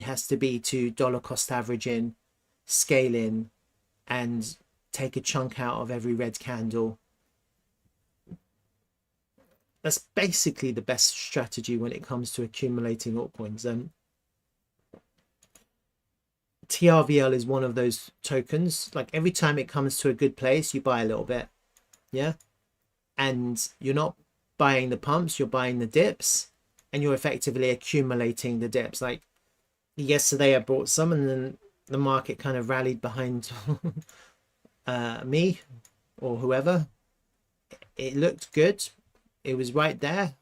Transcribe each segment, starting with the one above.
has to be to dollar cost averaging, scaling, and take a chunk out of every red candle. That's basically the best strategy when it comes to accumulating altcoins. TRVL is one of those tokens. Like every time it comes to a good place, you buy a little bit. Yeah. And you're not buying the pumps, you're buying the dips, and you're effectively accumulating the dips. Like yesterday I bought some, and then the market kind of rallied behind me or whoever. It looked good. It was right there.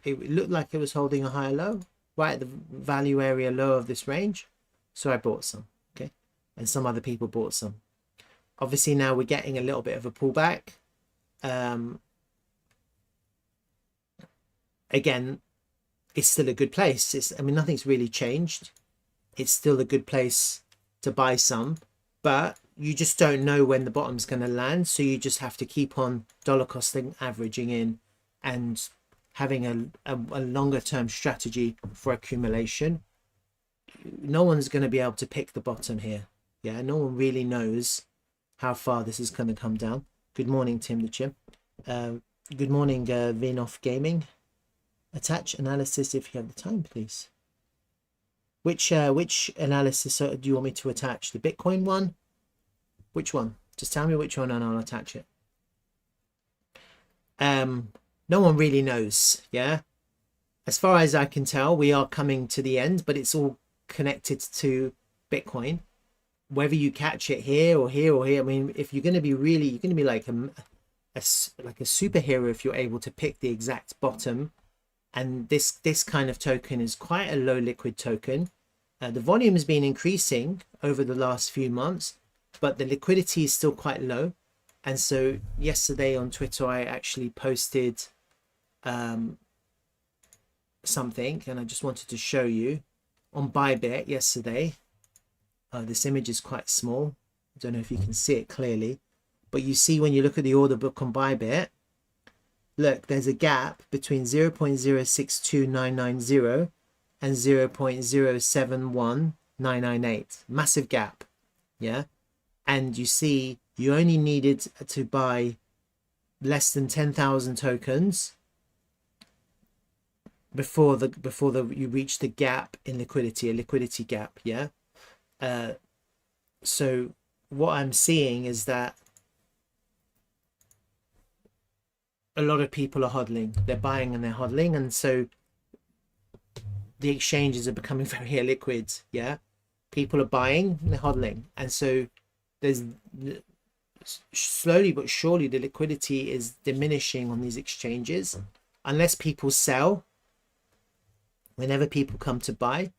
It looked like it was holding a higher low, right at the value area low of this range. So I bought some, okay? And some other people bought some. Obviously now we're getting a little bit of a pullback. Again, it's still a good place. I mean, nothing's really changed. It's still a good place to buy some, but you just don't know when the bottom's going to land. So you just have to keep on dollar costing, averaging in, and having a longer term strategy for accumulation. No one's going to be able to pick the bottom here. Yeah, no one really knows how far this is going to come down. Good morning, Tim the Chim. Good morning, Vinoff Gaming. Attach analysis if you have the time, please. Which analysis do you want me to attach? The Bitcoin one? Which one? Just tell me which one and I'll attach it. No one really knows. Yeah, as far as I can tell, we are coming to the end, but it's all connected to Bitcoin. Whether you catch it here or here or here, I mean, if you're going to be really, you're going to be like a superhero if you're able to pick the exact bottom. And this kind of token is quite a low liquid token. The volume has been increasing over the last few months, but the liquidity is still quite low. And so yesterday on Twitter, I actually posted something, and I just wanted to show you on Bybit yesterday. This image is quite small. I don't know if you can see it clearly, but you see when you look at the order book on Bybit, look, there's a gap between 0.062990 and 0.071998. Massive gap. Yeah. And you see you only needed to buy less than 10,000 tokens before you reach the gap in liquidity, a liquidity gap. Yeah. So what I'm seeing is that a lot of people are hodling. They're buying and they're hodling, and so the exchanges are becoming very illiquid. Yeah, people are buying and they're hodling, and so there's slowly but surely the liquidity is diminishing on these exchanges unless people sell. Whenever people come to buy,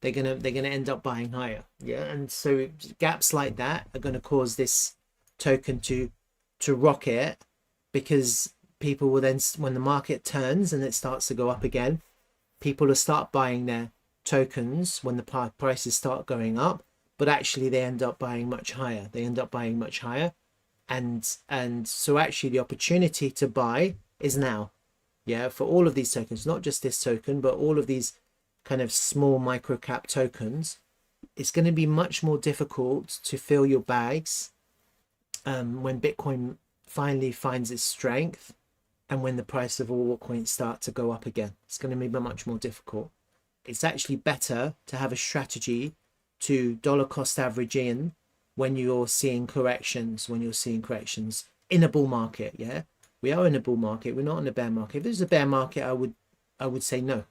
they're gonna end up buying higher. Yeah, and so gaps like that are going to cause this token to rocket, because people will then, when the market turns and it starts to go up again, people will start buying their tokens when the prices start going up, but actually they end up buying much higher. And so actually the opportunity to buy is now. Yeah, for all of these tokens, not just this token, but all of these kind of small micro cap tokens. It's going to be much more difficult to fill your bags when Bitcoin finally finds its strength, and when the price of all altcoins start to go up again. It's going to be much more difficult. It's actually better to have a strategy to dollar cost average in when you're seeing corrections, in a bull market. Yeah, we are in a bull market, we're not in a bear market. If there's a bear market, I would say no.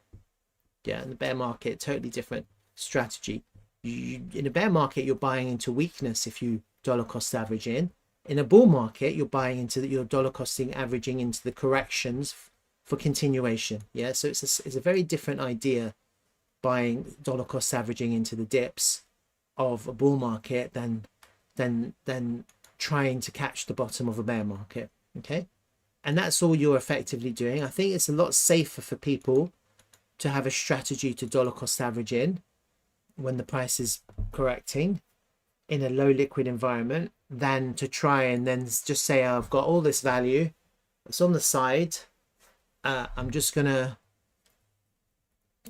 Yeah, in the bear market, totally different strategy. In a bear market, you're buying into weakness if you dollar cost average in. In a bull market, you're buying into your dollar costing averaging into the corrections for continuation. Yeah, so it's a very different idea, buying dollar cost averaging into the dips of a bull market than trying to catch the bottom of a bear market. Okay, and that's all you're effectively doing. I think it's a lot safer for people to have a strategy to dollar cost average in when the price is correcting in a low liquid environment, than to try and then just say, oh, I've got all this value, it's on the side, I'm just gonna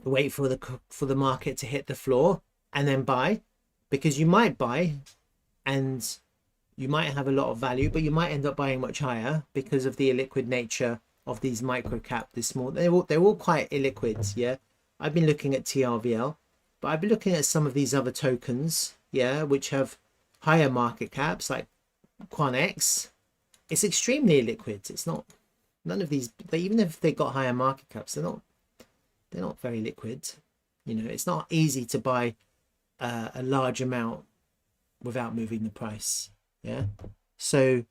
wait for the market to hit the floor and then buy, because you might buy and you might have a lot of value, but you might end up buying much higher because of the illiquid nature of these micro cap, this small. They're all quite illiquid. Yeah, I've been looking at TRVL, but I've been looking at some of these other tokens, yeah, which have higher market caps, like QuantX. It's extremely illiquid. It's not, none of these, even if they got higher market caps, they're not very liquid. You know, it's not easy to buy a large amount without moving the price. Yeah, so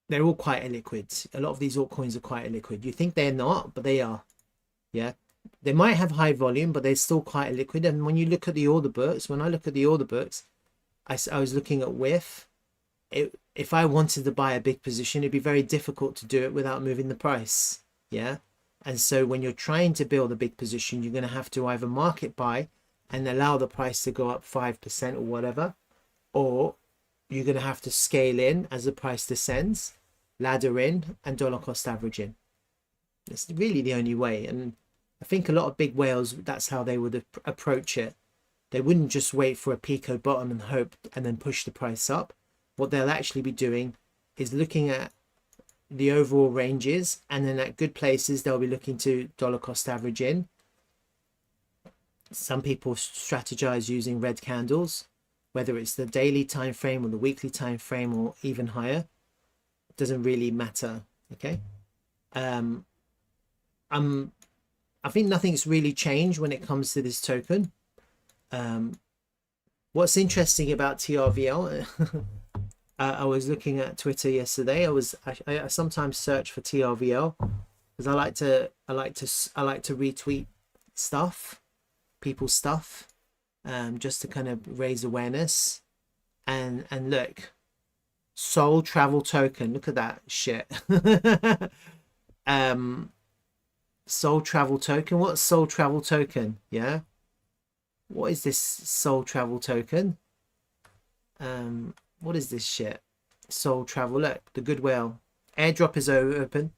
they're all quite illiquid. A lot of these altcoins are quite illiquid. You think they're not, but they are. Yeah, they might have high volume, but they're still quite illiquid. And when you look at the order books, when I look at the order books, I was looking at WIF. If I wanted to buy a big position, it'd be very difficult to do it without moving the price. Yeah, and so when you're trying to build a big position, you're going to have to either market buy and allow the price to go up 5% or whatever, or you're going to have to scale in as the price descends, ladder in, and dollar cost average in. That's really the only way. And I think a lot of big whales, that's how they would approach it. They wouldn't just wait for a pico bottom and hope and then push the price up. What they'll actually be doing is looking at the overall ranges, and then at good places they'll be looking to dollar cost average in. Some people strategize using red candles, whether it's the daily time frame or the weekly time frame or even higher. It doesn't really matter. Okay. I think nothing's really changed when it comes to this token. What's interesting about TRVL, I was looking at Twitter yesterday. I sometimes search for TRVL because I like to retweet stuff, people's stuff, just to kind of raise awareness. And look, SolTravel token. Look at that shit. SolTravel token. What's SolTravel token? Yeah. What is this SolTravel token? What is this shit? SolTravel. Look, the goodwill. Airdrop is open.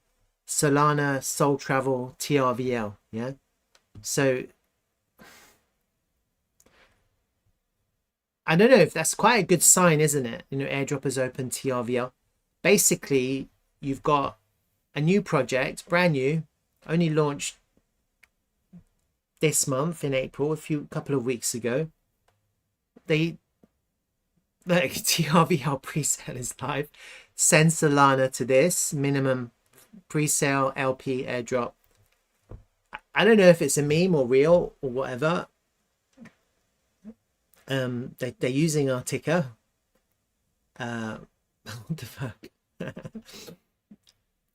Solana SolTravel TRVL. Yeah. So I don't know if that's quite a good sign, isn't it? You know, airdrop is open, TRVL. Basically, you've got a new project, brand new, only launched this month in April, a couple of weeks ago. Like TRVL pre-sale is live. Send Solana to this minimum pre-sale LP airdrop. I don't know if it's a meme or real or whatever. They're using our ticker. What the fuck?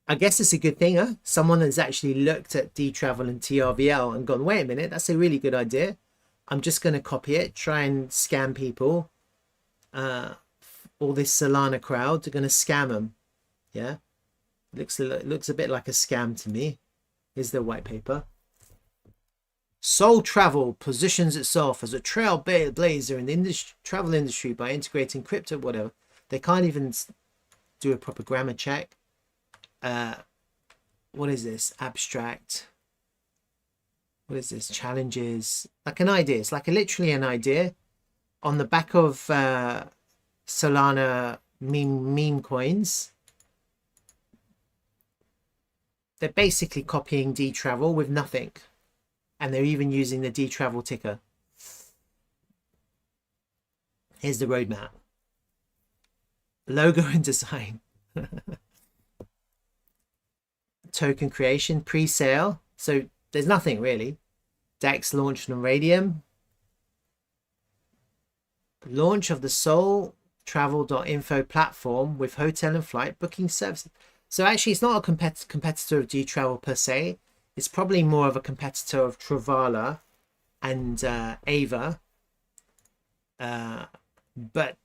I guess it's a good thing, huh? Someone has actually looked at Dtravel and TRVL and gone, wait a minute, that's a really good idea. I'm just going to copy it, try and scam people. All this Solana crowd are going to scam them. Yeah, looks a bit like a scam to me. Here's the white paper. SolTravel positions itself as a trailblazer in the travel industry by integrating crypto, whatever. They can't even do a proper grammar check. What is this? Abstract. What is this? Challenges. Like an idea. It's like literally an idea on the back of Solana meme coins. They're basically copying Dtravel with nothing. And they're even using the Dtravel ticker. Here's the roadmap. Logo and design. Token creation, pre-sale. So there's nothing really. DEX launched on Radium. Launch of the SolTravel.info platform with hotel and flight booking services. So actually it's not a competitor of Dtravel per se. It's probably more of a competitor of Travala and Ava. But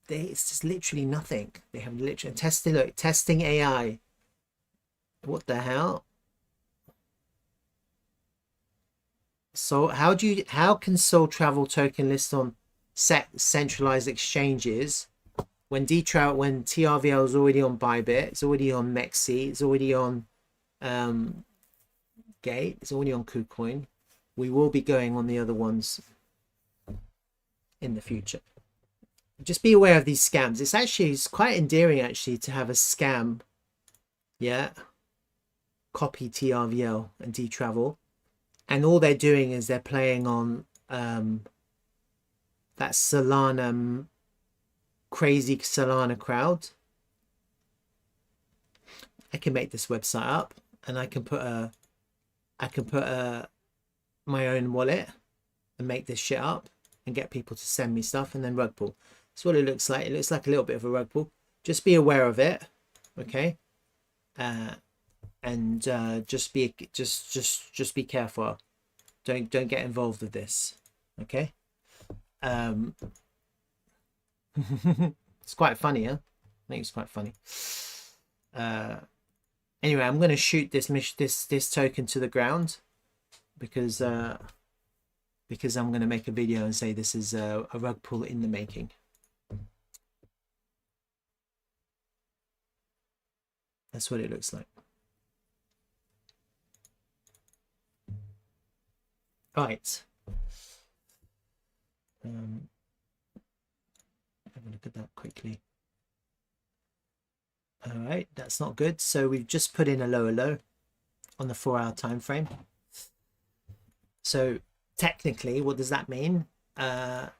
it's just literally nothing. They have literally testing AI. What the hell? So how can SolTravel token list on centralized exchanges when TRVL is already on Bybit, it's already on Mexi, it's already on Gate. It's already on KuCoin. We will be going on the other ones in the future. Just be aware of these scams. It's quite endearing actually to have a scam. Yeah. Copy TRVL and Dtravel. And all they're doing is they're playing on that Solana, crazy Solana crowd. I can make this website up and I can put my own wallet and make this shit up and get people to send me stuff and then rug pull. That's what it looks like. It looks like a little bit of a rug pull. Just be aware of it, okay? And just be careful. Don't get involved with this, okay? It's quite funny, huh? I think it's quite funny. Anyway, I'm going to shoot this token to the ground because I'm going to make a video and say this is a rug pull in the making. That's what it looks like. Right. Have a look at that quickly. All right, that's not good. So we've just put in a lower low on the 4-hour time frame. So technically, what does that mean?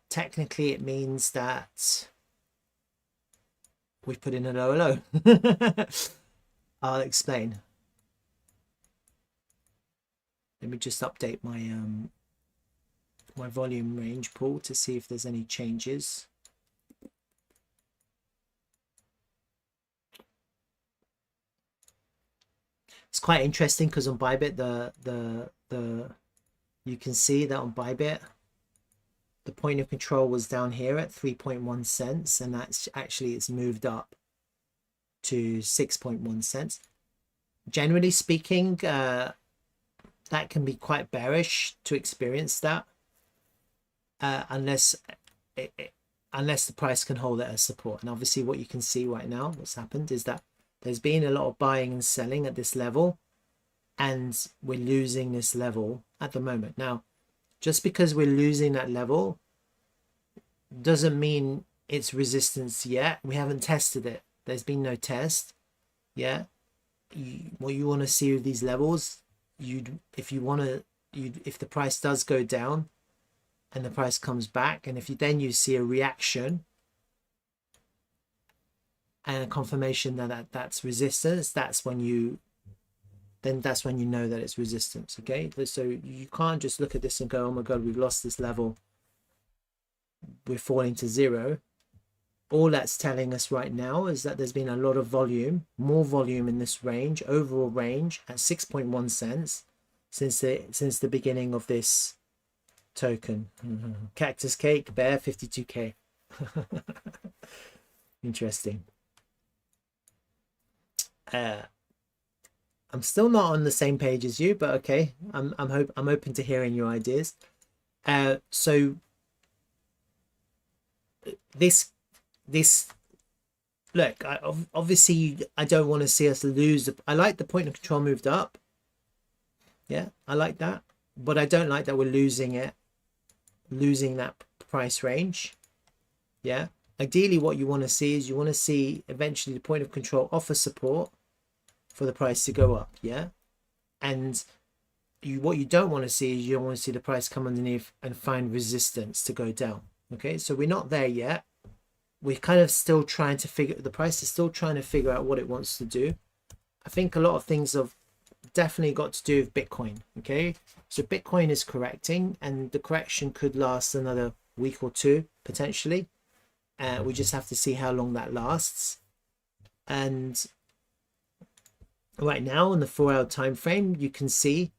Technically, it means that we've put in a lower low. I'll explain. Let me just update my my volume range pool to see if there's any changes. It's quite interesting because on Bybit you can see that on Bybit the point of control was down here at 3.1 cents, and that's actually it's moved up to 6.1 cents. Generally speaking, that can be quite bearish to experience that, unless the price can hold it as support. And obviously what you can see right now, what's happened is that there's been a lot of buying and selling at this level, and we're losing this level at the moment. Now, just because we're losing that level doesn't mean it's resistance yet. We haven't tested it. There's been no test. Yeah. What you want to see with these levels, if the price does go down and the price comes back, and if you see a reaction and a confirmation that that's resistance, that's when you know that it's resistance. Okay, so you can't just look at this and go, oh my god, we've lost this level, we're falling to zero. All that's telling us right now is that there's been a lot of volume, more volume in this range, overall range at 6.1 cents since the beginning of this token. Cactus cake bear 52k. Interesting. I'm still not on the same page as you, but okay, I'm open to hearing your ideas. So this look, obviously I don't want to see us lose. I like the point of control moved up. Yeah, I like that, but I don't like that we're losing that price range. Yeah, ideally what you want to see is you want to see eventually the point of control offer support for the price to go up. Yeah, and what you don't want to see is you don't want to see the price come underneath and find resistance to go down. Okay, so we're not there yet. We're kind of still trying to the price is still trying to figure out what it wants to do. I think a lot of things have definitely got to do with Bitcoin. Okay, so Bitcoin is correcting, and the correction could last another week or two potentially. We just have to see how long that lasts. And right now on the 4-hour time frame, you can see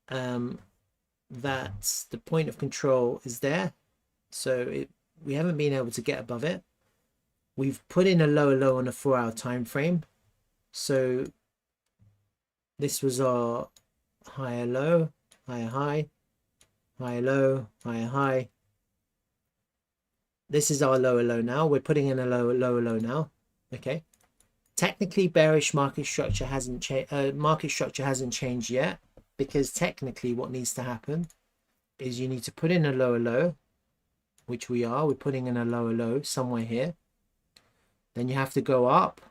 that the point of control is there, so we haven't been able to get above it. We've put in a lower low on a 4-hour time frame, so this was our higher low, higher high, higher low, higher high. This is our lower low now. We're putting in a lower low now. Okay, technically bearish market structure hasn't changed. Market structure hasn't changed yet. because technically what needs to happen is you need to put in a lower low, which we're putting in a lower low somewhere here. Then you have to go up,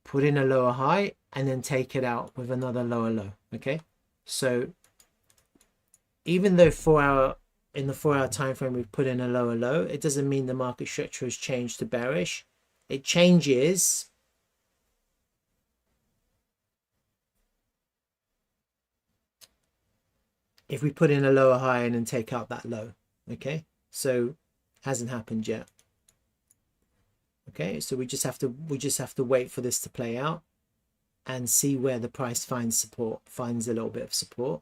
put in a lower high, and then take it out with another lower low. Okay, so even though in the 4 hour time frame we've put in a lower low, it doesn't mean the market structure has changed to bearish. It changes if we put in a lower high and then take out that low. Okay, so hasn't happened yet. Okay, so we just have to wait for this to play out and see where the price finds a little bit of support.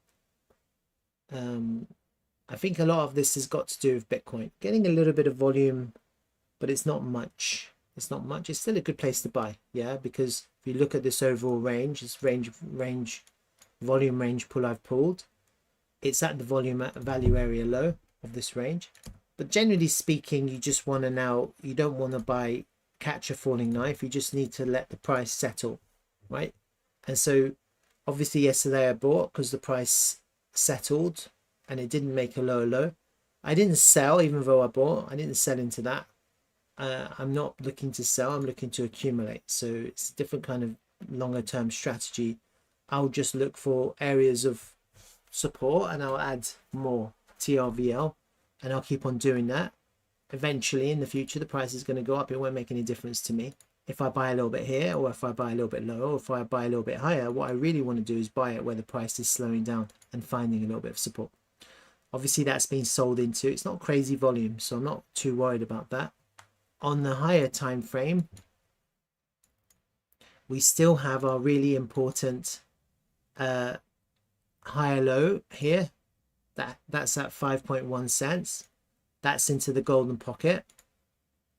I think a lot of this has got to do with Bitcoin getting a little bit of volume, but it's not much. It's still a good place to buy, yeah, because if you look at this overall range, this volume range pull I've pulled, it's at the volume value area low of this range. But generally speaking, you just want to you don't want to catch a falling knife. You just need to let the price settle, right? And so obviously yesterday I bought because the price settled and it didn't make a lower low. I didn't sell, even though I bought. I didn't sell into that. I'm not looking to sell, I'm looking to accumulate. So it's a different kind of longer term strategy. I'll just look for areas of support and I'll add more TRVL, and I'll keep on doing that. Eventually in the future the price is going to go up. It won't make any difference to me if I buy a little bit here, or if I buy a little bit lower, or if I buy a little bit higher. What I really want to do is buy it where the price is slowing down and finding a little bit of support. Obviously that's been sold into. It's not crazy volume, so I'm not too worried about that. On the higher time frame, we still have our really important higher low here. That's at 5.1 cents. That's into the golden pocket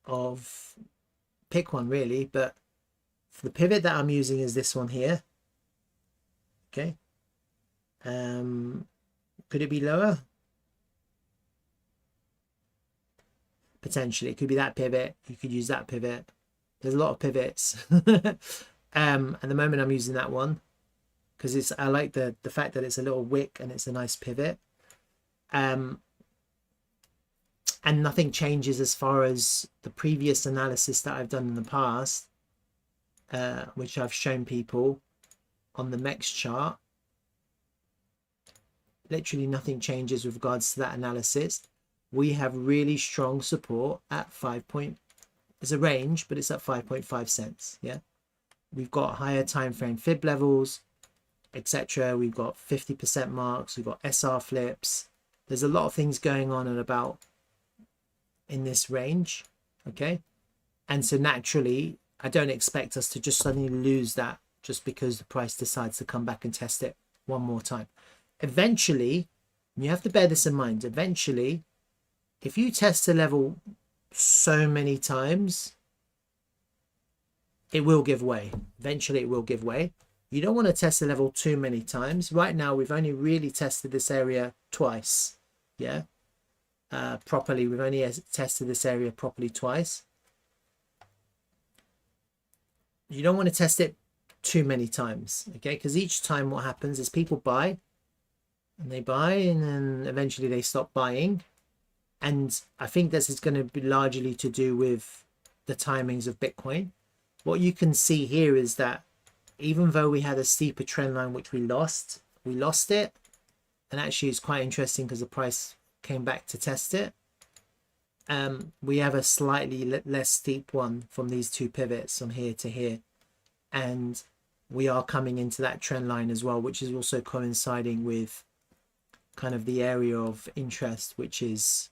of, pick one really, but for the pivot that I'm using is this one here. Okay, could it be lower? Potentially. It could be that pivot. You could use that pivot. There's a lot of pivots. At the moment I'm using that one because I like the fact that it's a little wick and it's a nice pivot. And nothing changes as far as the previous analysis that I've done in the past, which I've shown people on the MEX chart. Literally nothing changes with regards to that analysis. We have really strong support at it's a range, but it's at 5.5 cents. Yeah, we've got higher time frame fib levels, etc. We've got 50% marks, we've got SR flips. There's a lot of things going on and about in this range. Okay, and so naturally I don't expect us to just suddenly lose that just because the price decides to come back and test it one more time. Eventually, you have to bear this in mind, eventually if you test a level so many times, it will give way. Eventually it will give way. You don't want to test the level too many times. Right now we've only really tested this area twice. Yeah, properly. We've only tested this area properly twice. You don't want to test it too many times, okay? Because each time what happens is people buy and they buy and then eventually they stop buying. And I think this is going to be largely to do with the timings of Bitcoin. What you can see here is that even though we had a steeper trend line, which we lost it. And actually it's quite interesting because the price came back to test it. We have a slightly less steep one from these two pivots from here to here. And we are coming into that trend line as well, which is also coinciding with kind of the area of interest, which is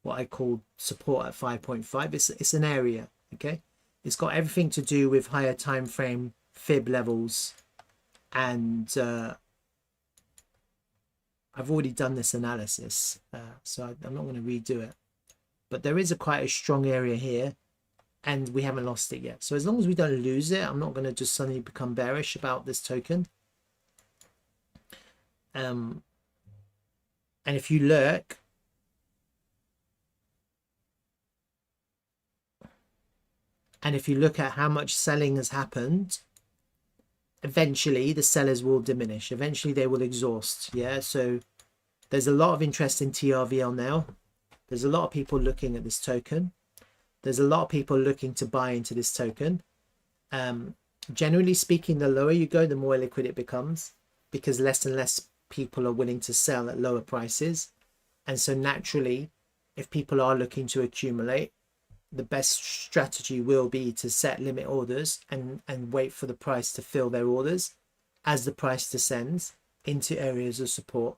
what I call support at 5.5. It's an area, okay? It's got everything to do with higher time frame fib levels, and I've already done this analysis, so I'm not going to redo it. But there is quite a strong area here, and we haven't lost it yet. So as long as we don't lose it, I'm not going to just suddenly become bearish about this token. And if you look, at how much selling has happened eventually the sellers will diminish. Eventually they will exhaust. Yeah, so there's a lot of interest in TRVL now. There's a lot of people looking at this token. There's a lot of people looking to buy into this token. Generally speaking, the lower you go, the more liquid it becomes, because less and less people are willing to sell at lower prices. And so naturally, if people are looking to accumulate, the best strategy will be to set limit orders and wait for the price to fill their orders as the price descends into areas of support.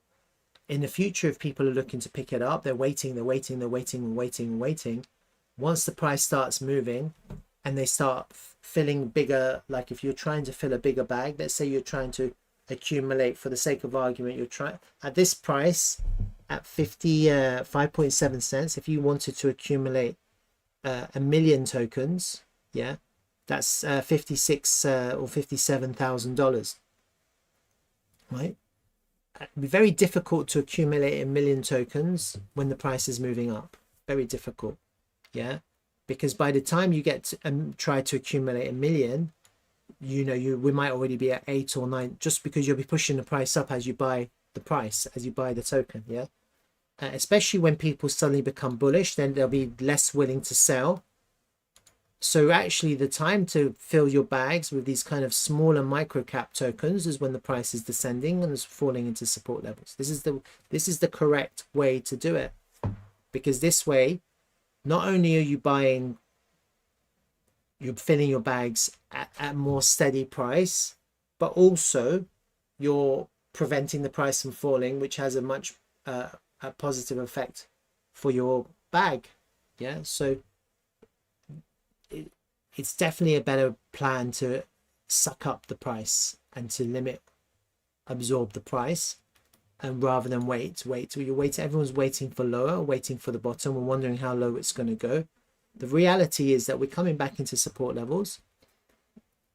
In the future, if people are looking to pick it up, they're waiting. Once the price starts moving and they start filling bigger, like if you're trying to fill a bigger bag, let's say you're trying to accumulate, for the sake of argument, you're trying at this price at 5.7 cents, if you wanted to accumulate a million tokens, yeah, that's $56 or $57,000, right? It'd be very difficult to accumulate a million tokens when the price is moving up. Very difficult, yeah, because by the time you get to try to accumulate a million, you know, we might already be at 8 or 9, just because you'll be pushing the price up as you buy the token, yeah. Especially when people suddenly become bullish, then they'll be less willing to sell. So actually the time to fill your bags with these kind of smaller micro cap tokens is when the price is descending and is falling into support levels. This is the correct way to do it, because this way, not only are you you're filling your bags at a more steady price, but also you're preventing the price from falling, which has a much a positive effect for your bag. Yeah, so it's definitely a better plan to suck up the price and to absorb the price, and rather than wait. Everyone's waiting for lower, waiting for the bottom. We're wondering how low it's going to go. The reality is that we're coming back into support levels.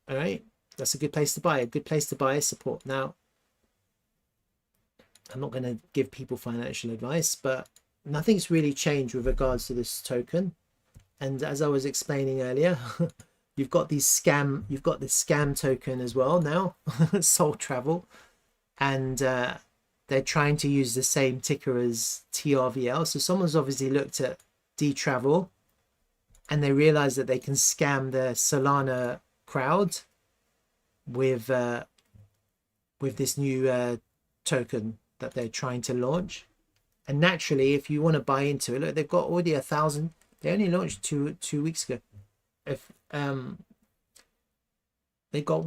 All right, that's a good place to buy. A good place to buy is support. Now, I'm not going to give people financial advice, but nothing's really changed with regards to this token. And as I was explaining earlier, you've got the scam token as well now, SolTravel, and they're trying to use the same ticker as TRVL. So someone's obviously looked at Dtravel and they realize that they can scam the Solana crowd with this new token that they're trying to launch. And naturally, if you want to buy into it, look, they've got already 1,000. They only launched two weeks ago. If they got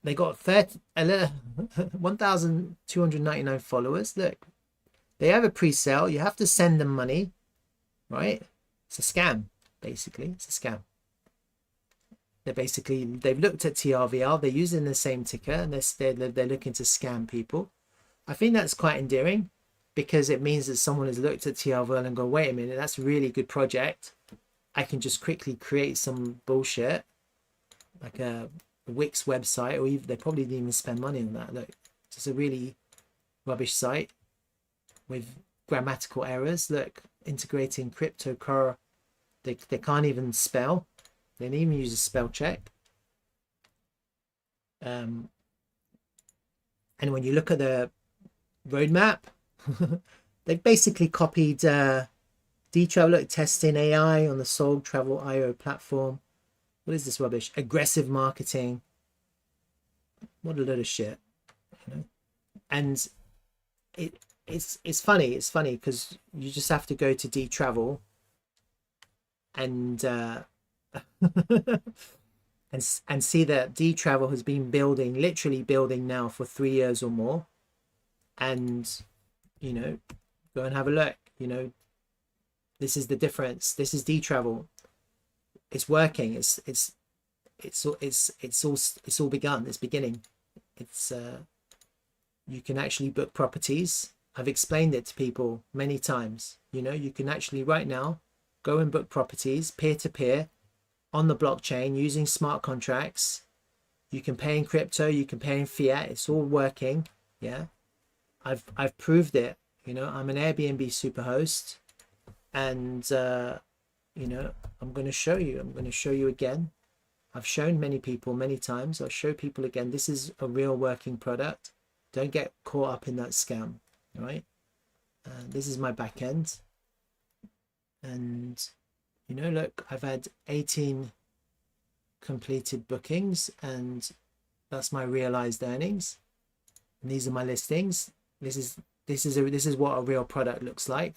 1,299 followers. Look, they have a pre-sale. You have to send them money, right? It's a scam, basically. It's a scam. They've looked at TRVL. They're using the same ticker, and they're looking to scam people. I think that's quite endearing, because it means that someone has looked at TRVL and go, wait a minute, that's a really good project. I can just quickly create some bullshit, like a Wix website, or even, they probably didn't even spend money on that. Look, it's just a really rubbish site with grammatical errors. Look, integrating cryptocurrency. They can't even spell. They didn't even use a spell check. And when you look at the roadmap, they've basically copied Dtravel. Look, testing AI on the SolTravel IO platform. What is this rubbish? Aggressive marketing. What a load of shit, you know. And it's funny. It's funny because you just have to go to Dtravel and and see that Dtravel has been literally building now for 3 years or more. And you know, go and have a look. You know, this is the difference. This is Dtravel. It's working. It's all begun. It's beginning. It's you can actually book properties. I've explained it to people many times. You know, you can actually right now go and book properties peer-to-peer on the blockchain using smart contracts. You can pay in crypto. You can pay in fiat. It's all working. Yeah. I've proved it. You know, I'm an Airbnb superhost, and you know, I'm going to show you. I'm going to show you again. I've shown many people many times. I'll show people again. This is a real working product. Don't get caught up in that scam. All right. This is my back end. And, you know, look, I've had 18 completed bookings, and that's my realized earnings. And these are my listings. This is what a real product looks like.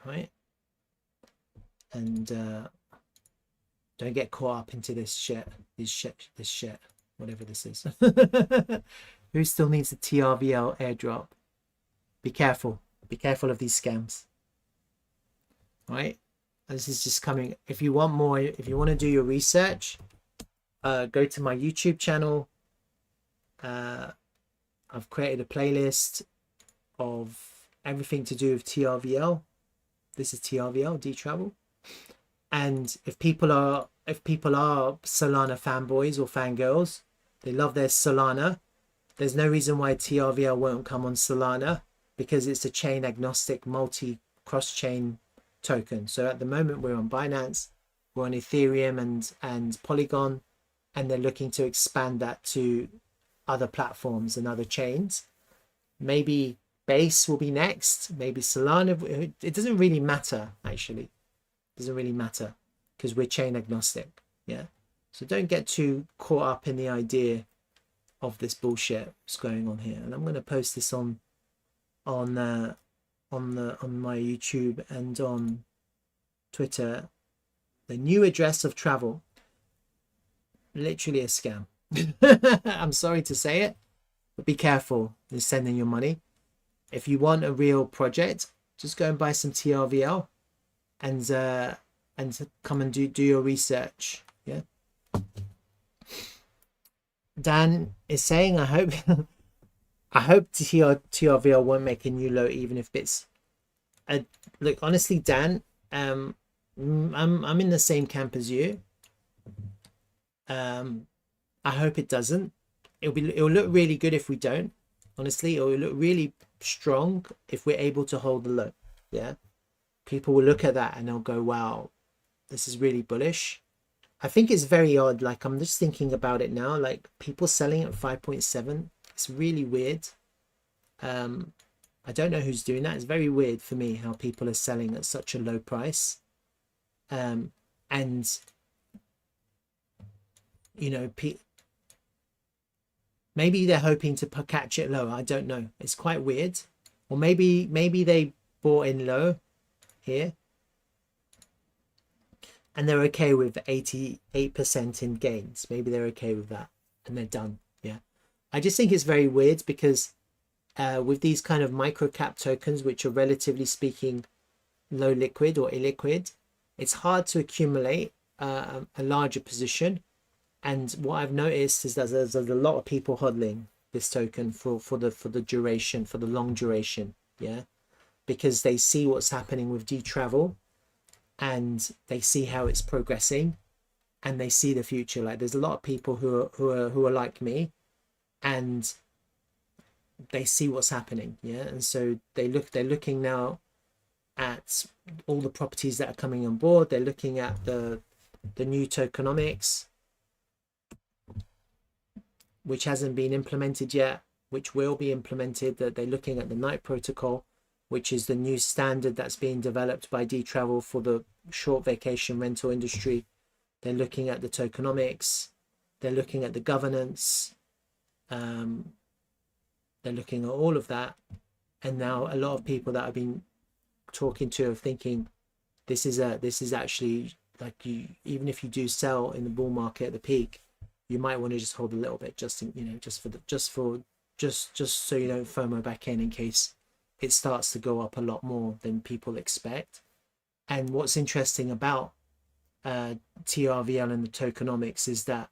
Right. And don't get caught up into this shit, whatever this is. Who still needs a TRVL airdrop? Be careful of these scams. Right. This is just coming. If you want more, if you want to do your research, go to my YouTube channel. I've created a playlist of everything to do with TRVL. This is TRVL, Dtravel. And if people are Solana fanboys or fangirls, they love their Solana, there's no reason why TRVL won't come on Solana, because it's a chain agnostic multi cross-chain token. So at the moment we're on Binance, we're on Ethereum and Polygon, and they're looking to expand that to other platforms and other chains. Maybe Base will be next, maybe Solana. It doesn't really matter, actually. It doesn't really matter because we're chain agnostic. Yeah. So don't get too caught up in the idea of this bullshit that's going on here. And I'm going to post this on my YouTube and on Twitter. The new address of travel. Literally a scam. I'm sorry to say it, but be careful in sending your money. If you want a real project, just go and buy some TRVL and come and do your research. Yeah. Dan is saying, I hope TRVL won't make a new low, even if it's look, honestly, Dan, I'm in the same camp as you. I hope it doesn't. It'll look really good if we don't. Honestly, it'll look really strong if we're able to hold the low. Yeah, people will look at that and they'll go, wow, this is really bullish. I think it's very odd. Like, I'm just thinking about it now, like people selling at 5.7. It's really weird. I don't know who's doing that. It's very weird for me how people are selling at such a low price. And you know, maybe they're hoping to catch it lower. I don't know. It's quite weird. Or maybe they bought in low here and they're okay with 88% in gains. Maybe they're okay with that and they're done. Yeah. I just think it's very weird because with these kind of micro cap tokens, which are relatively speaking low liquid or illiquid, it's hard to accumulate a larger position. And what I've noticed is that there's a lot of people hodling this token for the duration, for the long duration. Yeah, because they see what's happening with Dtravel and they see how it's progressing and they see the future. Like, there's a lot of people who are like me, and they see what's happening. Yeah, and so they're looking now at all the properties that are coming on board. They're looking at the new tokenomics, which hasn't been implemented yet, which will be implemented. That they're looking at the Night Protocol, which is the new standard that's being developed by Dtravel for the short vacation rental industry. They're looking at the tokenomics. They're looking at the governance. They're looking at all of that. And now a lot of people that I've been talking to are thinking this is actually, like, you, even if you do sell in the bull market at the peak, you might want to just hold a little bit, just so you don't FOMO back in case it starts to go up a lot more than people expect. And what's interesting about TRVL and the tokenomics is that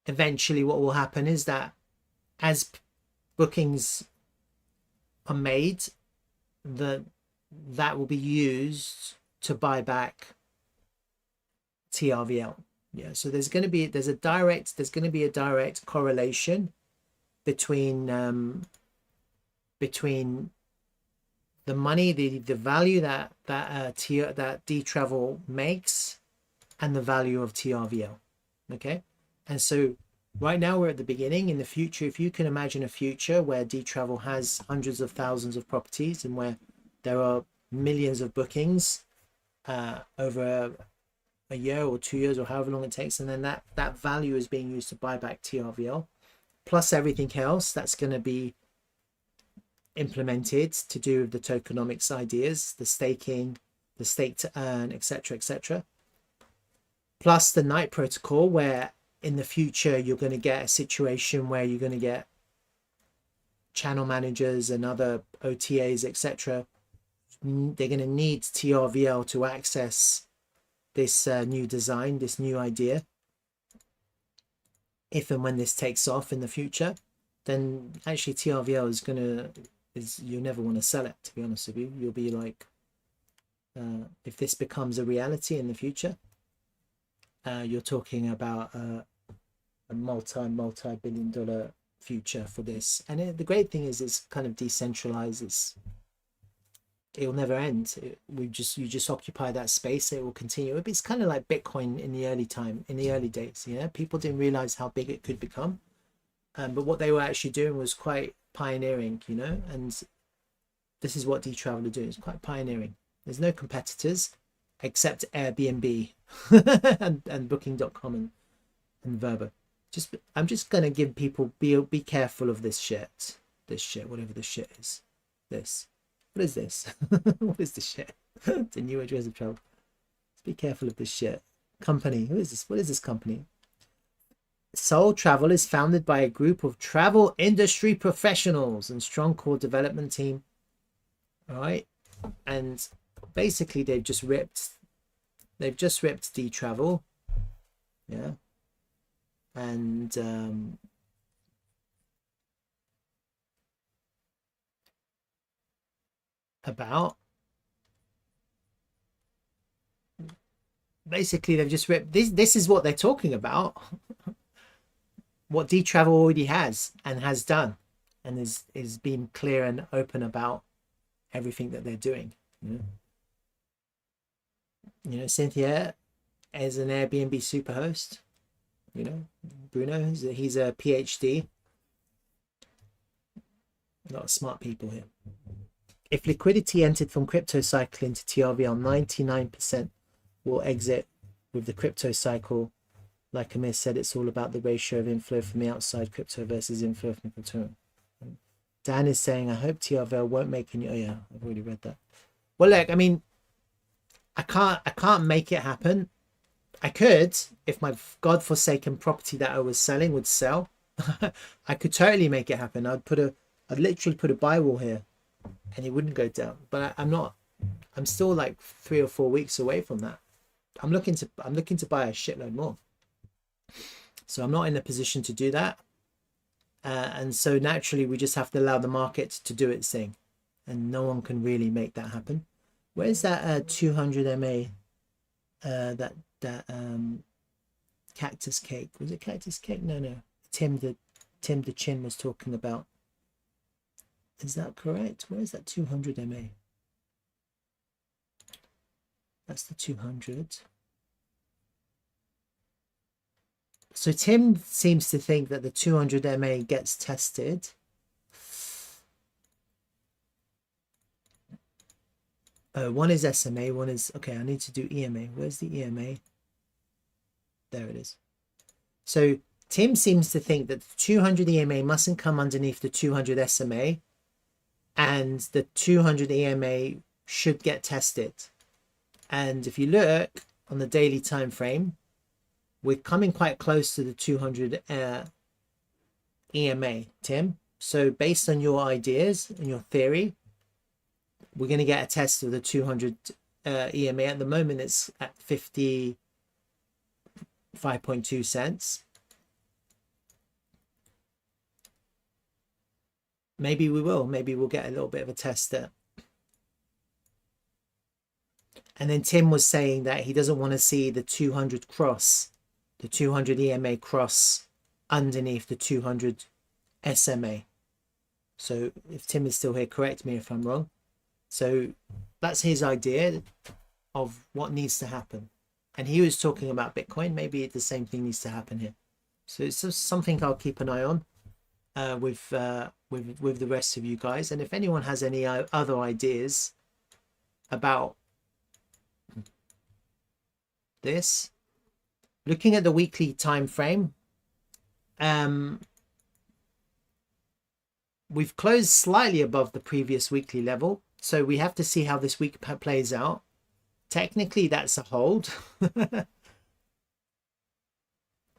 eventually what will happen is that as bookings are made, that will be used to buy back TRVL. Yeah, so there's going to be a direct correlation between the money, the value that Dtravel makes, and the value of TRVL. Okay, and so right now we're at the beginning. In the future, if you can imagine a future where Dtravel has hundreds of thousands of properties and where there are millions of bookings over a year or 2 years or however long it takes, and then that value is being used to buy back TRVL plus everything else that's going to be implemented to do with the tokenomics ideas, the staking, the stake to earn, etc., etc., plus the night protocol, where in the future you're going to get a situation where you're going to get channel managers and other OTAs, etc. They're going to need TRVL to access this new design, this new idea. If and when this takes off in the future, then actually TRVL is going to, you never want to sell it, to be honest with you. You'll be like, if this becomes a reality in the future, you're talking about a multi-billion dollar future for this. And the great thing is it's kind of decentralized. It'll never end. You just occupy that space. It will continue. It's kind of like Bitcoin in the early days. You know, people didn't realize how big it could become, but what they were actually doing was quite pioneering. You know, and this is what Dtravel are doing. It's quite pioneering. There's no competitors except Airbnb and Booking.com and Verbo. I'm just gonna give people, be careful of this shit, whatever this shit is. What is this? What is this shit? It's a new age ways of travel. Let's be careful of this shit. Company. Who is this? What is this company? SolTravel is founded by a group of travel industry professionals and strong core development team. All right. And basically they've just ripped Dtravel. Yeah. And about basically they've just ripped this is what they're talking about. What Dtravel already has and has done, and is being clear and open about everything that they're doing. You know, Cynthia is an Airbnb superhost. You know, Bruno, he's a PhD. A lot of smart people here. If liquidity entered from crypto cycle into TRVL, 99% will exit with the crypto cycle. Like Amir said, it's all about the ratio of inflow from the outside crypto versus inflow from crypto. Dan is saying, I hope TRVL won't make any. Oh yeah, I've already read that. Well, look, I mean, I can't make it happen. I could, if my godforsaken property that I was selling would sell. I could totally make it happen. I'd literally put a buy wall here and it wouldn't go down. But I'm still like 3 or 4 weeks away from that. I'm looking to buy a shitload more. So I'm not in a position to do that. And so naturally we just have to allow the market to do its thing. And no one can really make that happen. Where's that 200 MA that cactus cake? Was it cactus cake? No. Tim the Chin was talking about. Is that correct? Where is that 200 MA? That's the 200. So Tim seems to think that the 200 MA gets tested. One is SMA, one is, okay, I need to do EMA. Where's the EMA? There it is. So Tim seems to think that the 200 EMA mustn't come underneath the 200 SMA, and the 200 EMA should get tested. And if you look on the daily time frame, we're coming quite close to the 200 EMA, Tim. So based on your ideas and your theory, we're going to get a test of the 200 EMA. At the moment, it's at 55.2 cents. Maybe we will. Maybe we'll get a little bit of a test there. And then Tim was saying that he doesn't want to see the 200 cross, the 200 EMA cross underneath the 200 SMA. So if Tim is still here, correct me if I'm wrong. So that's his idea of what needs to happen. And he was talking about Bitcoin. Maybe the same thing needs to happen here. So it's just something I'll keep an eye on with the rest of you guys. And if anyone has any other ideas about this, looking at the weekly time frame, we've closed slightly above the previous weekly level, so we have to see how this week plays out. Technically that's a hold.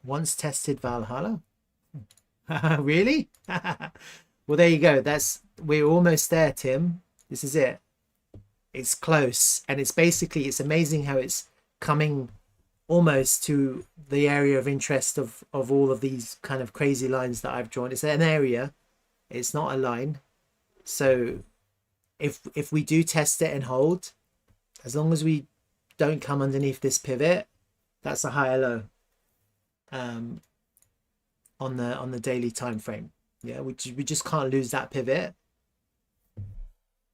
Once tested Valhalla. Really? Well, there you go. We're almost there, Tim. This is it. It's close, and it's amazing how it's coming almost to the area of interest of all of these kind of crazy lines that I've drawn. It's an area, it's not a line. So if we do test it and hold, as long as we don't come underneath this pivot, that's a higher low on the daily time frame. Yeah, we just can't lose that pivot.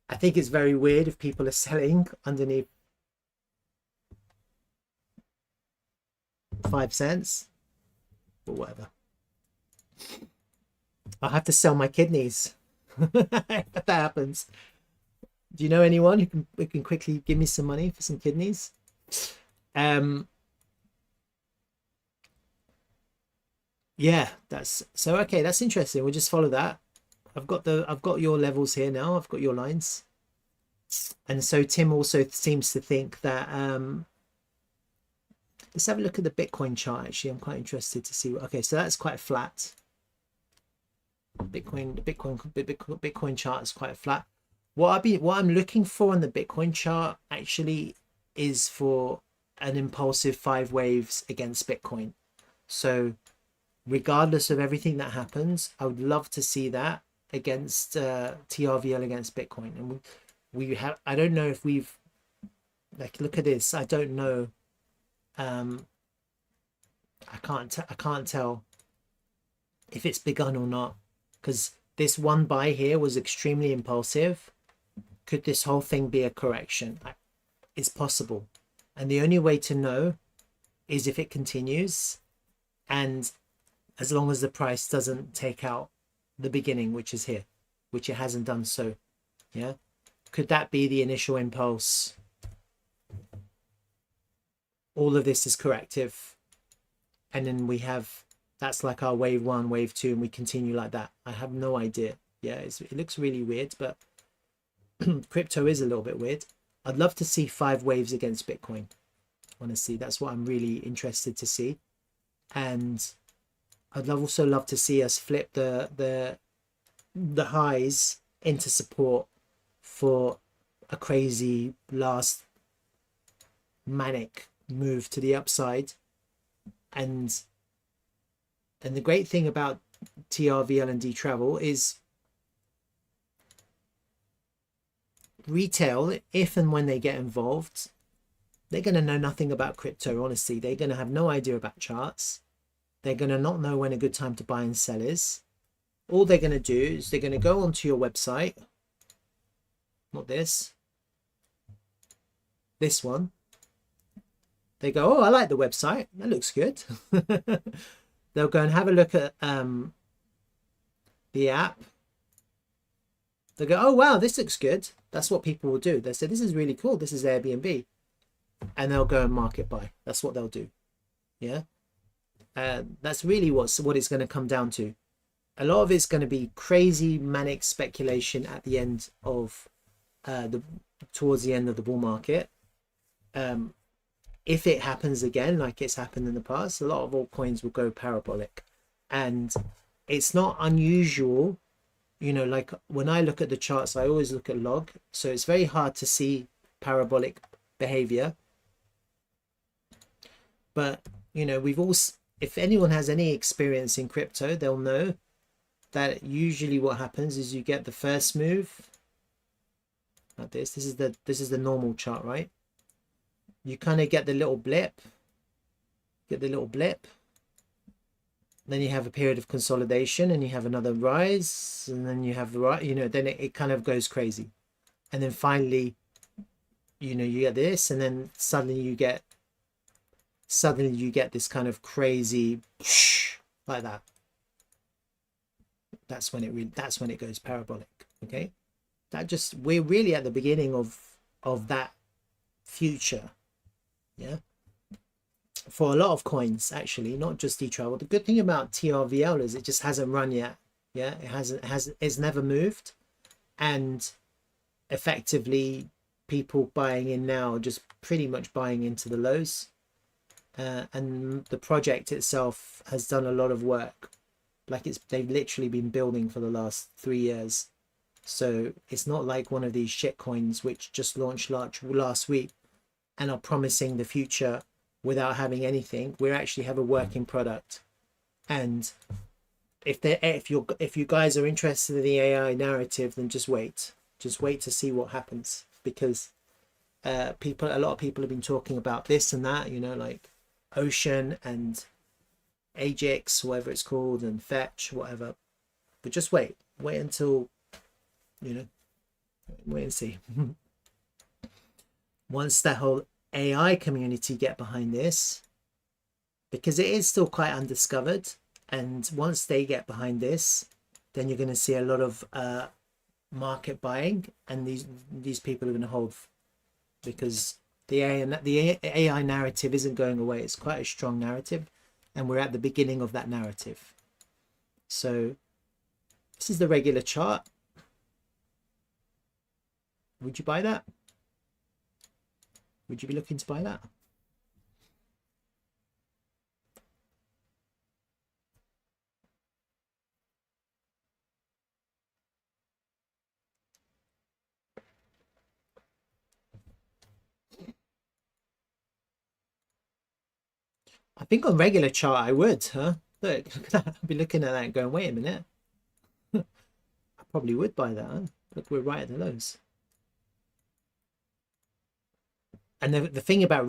I think it's very weird if people are selling underneath 5 cents, but whatever. I'll have to sell my kidneys if that happens. Do you know anyone who can quickly give me some money for some kidneys? Yeah, that's so okay. That's interesting. We'll just follow that. I've got your levels here now. I've got your lines, and so Tim also seems to think that let's have a look at the Bitcoin chart. Actually, I'm quite interested to see. Okay, so that's quite flat. Bitcoin chart is quite flat. What I'm looking for on the Bitcoin chart actually is for an impulsive 5 waves against Bitcoin. So regardless of everything that happens, I would love to see that against TRVL against Bitcoin. And we have, I don't know if we've, like, look at this. I don't know. I can't tell if it's begun or not, because this one buy here was extremely impulsive. Could this whole thing be a correction? It's possible, and the only way to know is if it continues, and as long as the price doesn't take out the beginning, which is here, which it hasn't done. So yeah, could that be the initial impulse? All of this is corrective, and then we have, that's like our wave 1, wave 2, and we continue like that. I have no idea. Yeah, it looks really weird, but crypto is a little bit weird. I'd love to see 5 waves against Bitcoin. Honestly, that's what I'm really interested to see. And I'd also love to see us flip the highs into support for a crazy last manic move to the upside. And the great thing about TRVL and Dtravel is retail, if and when they get involved, they're going to know nothing about crypto. Honestly, they're going to have no idea about charts. They're going to not know when a good time to buy and sell is. All they're going to do is they're going to go onto your website, not this one. They go, oh, I like the website, that looks good. They'll go and have a look at the app. They go, oh wow, this looks good. That's what people will do. They say, this is really cool, this is Airbnb, and they'll go and market buy. That's what they'll do. Yeah, that's really what it's going to come down to. A lot of it's going to be crazy manic speculation at the end of towards the end of the bull market. If it happens again, like it's happened in the past, a lot of altcoins will go parabolic, and it's not unusual. You know, like when I look at the charts, I always look at log, so it's very hard to see parabolic behavior. But you know, if anyone has any experience in crypto, they'll know that usually what happens is you get the first move like this. This is the normal chart, right? You kind of get the little blip, then you have a period of consolidation, and you have another rise, and then you have the right, you know, then it kind of goes crazy. and then finally, you know, you get this, and then suddenly you get this kind of crazy like that. That's when it goes parabolic. Okay, we're really at the beginning of that future. Yeah, for a lot of coins, actually, not just Dtravel. The good thing about TRVL is it just hasn't run yet. Yeah, it's never moved, and effectively people buying in now are just pretty much buying into the lows, and the project itself has done a lot of work. Like they've literally been building for the last 3 years, so it's not like one of these shit coins which just launched last week and are promising the future without having anything. We actually have a working product, and if you guys are interested in the AI narrative, then just wait to see what happens, because a lot of people have been talking about this and that, you know, like Ocean and Ajax, whatever it's called, and Fetch, whatever. But just wait until, you know, wait and see. Once that whole AI community get behind this, because it is still quite undiscovered, and once they get behind this, then you're going to see a lot of market buying, and these people are going to hold, because the AI narrative isn't going away. It's quite a strong narrative, and we're at the beginning of that narrative. So this is the regular chart. Would you buy that? Would you be looking to buy that? I think on regular chart I would, huh? Look at that. I'd be looking at that and going, wait a minute. I probably would buy that, huh? Look, we're right at the lows. And the thing about